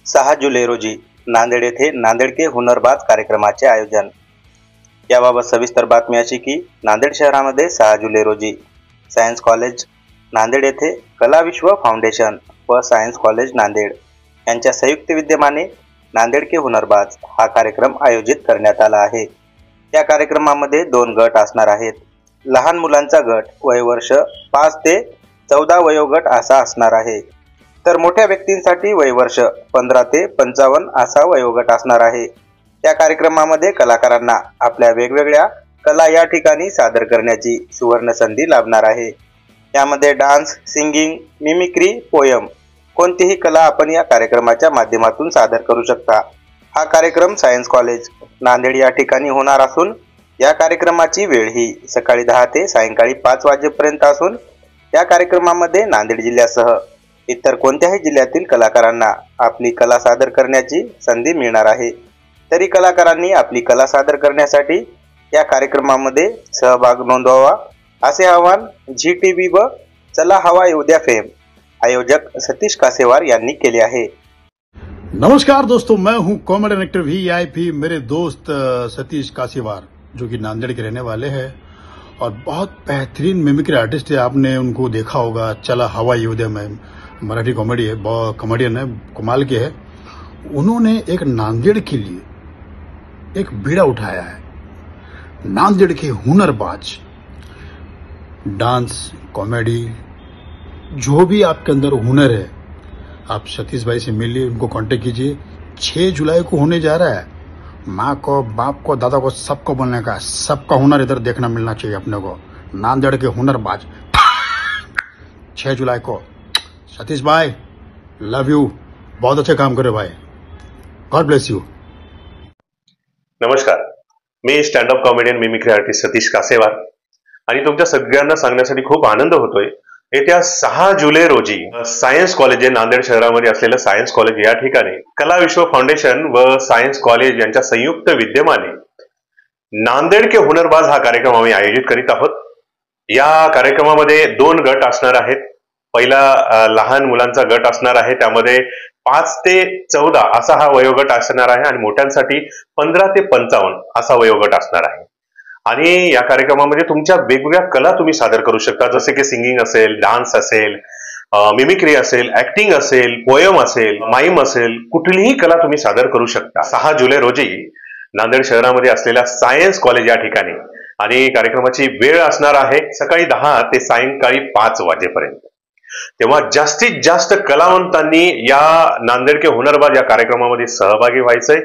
6 जुलै रोजी नांदेड येथे नांदेड के हुनरबाज कार्यक्रमाचे आयोजन। याबाबत सविस्तर बातमी अशी की नांदेड शहरामध्ये 6 जुलै रोजी सायन्स कॉलेज नांदेड येथे कला विश्व फाउंडेशन व सायन्स कॉलेज नांदेड यांच्या संयुक्त विद्यमाने नांदेड के हुनरबाज हा कार्यक्रम आयोजित करण्यात आला आहे। या कार्यक्रमामध्ये 2 गट असणार आहेत। लहान मुलांचा गट वयवर्ष 5 ते 14 वयोगट असा असणार आहे, तर मोठ्या व्यक्तींसाठी वयवर्ष 15 ते 55 असा वयोगट असणार आहे। या कार्यक्रमामध्ये कलाकारांना आपल्या वेगवेगळ्या कला या ठिकाणी सादर करण्याची सुवर्ण संधी लाभणार आहे। यामध्ये डान्स, सिंगिंग, मिमिक्री, पोयम कोणतीही कला आपण या कार्यक्रमाच्या माध्यमातून सादर करू शकता। हा कार्यक्रम सायन्स कॉलेज नांदेड या ठिकाणी होणार असून या कार्यक्रमाची वेळ ही सकाळी 10 ते सायंकाळी 5 वाजेपर्यंत असून या कार्यक्रमामध्ये नांदेड जिल्ह्यासह इतर कोणत्याही जिल्ह्यातील कलाकारांना आपली कला सादर करण्याची संधी मिळणार आहे। तरी कलाकारांनी आपली कला सादर करण्यासाठी या कार्यक्रमामध्ये सहभाग नोंदवावा असे आवाहन झी टीव्ही व चला हवा उद्या फेम आयोजक सतीश कासेवार यांनी केले आहे। नमस्कार दोस्तों, मैं हूं कॉमेडियन एक्टर वीआईपी मेरे दोस्त सतीश कासेवार जो कि नांदेड़ के रहने वाले हैं और बहुत बेहतरीन मिमिक्री आर्टिस्ट है। आपने उनको देखा होगा चला हवा उद्या में, मराठी कॉमेडी है, बहुत कॉमेडियन है, कमाल के है। उन्होंने एक नांदेड़ के लिए एक बीड़ा उठाया है। नांदेड़ के हुनरबाज, डांस, कॉमेडी, जो भी आपके अंदर हुनर है आप सतीश भाई से मिलिए, उनको कांटेक्ट कीजिए। 6 जुलाई को होने जा रहा है। माँ को, बाप को, दादा को, सबको बोलने का, सबका हुनर इधर देखना मिलना चाहिए अपने को। नांदेड़ के हुनरबाज 6 जुलाई को। सतीश भाई लव यू, बहुत अच्छे काम करे भाई, गॉड ब्लेस यू। नमस्कार, मी standup comedian mimicry artist Satish Kasewar आणि तुमच्या सगळ्यांना सांगण्यासाठी खूप आनंद होतोय। येत्या 6 जुलै रोजी सायन्स कॉलेज नांदेड शहरामध्ये असलेलं सायन्स कॉलेज या ठिकाणी कला विश्व फाउंडेशन व सायन्स कॉलेज यांच्या संयुक्त विद्यमाने नांदेड के हुनरबाज हा कार्यक्रम आम्ही आयोजित करीत आहोत। या कार्यक्रमामध्ये 2 गट असणार आहेत। पहिला लहान मुलांचा गट असणार आहे, त्यामध्ये 5 ते 14 असा हा वयोगट असणार आहे आणि मोठ्यांसाठी 15 ते 55 असा वयोगट असणार आहे। आणि या कार्यक्रमामध्ये तुमच्या वेगवेगळ्या कला तुम्ही सादर करू शकता, जसे की सिंगिंग असेल, डान्स असेल, मिमिक्री असेल, ऍक्टिंग असेल, पोयम असेल, माईम असेल, कुठलीही कला तुम्ही सादर करू शकता। 6 जुलै रोजी नांदेड शहरामध्ये असलेल्या सायन्स कॉलेज या ठिकाणी आणि कार्यक्रमाची वेळ असणार आहे सकाळी 10 ते सायंकाळी 5 वाजेपर्यंत। तेव्हा जास्तीत जास्त कलावंतांनी या नांदेड के हुनरबाज या कार्यक्रमामध्ये सहभागी व्हायचंय।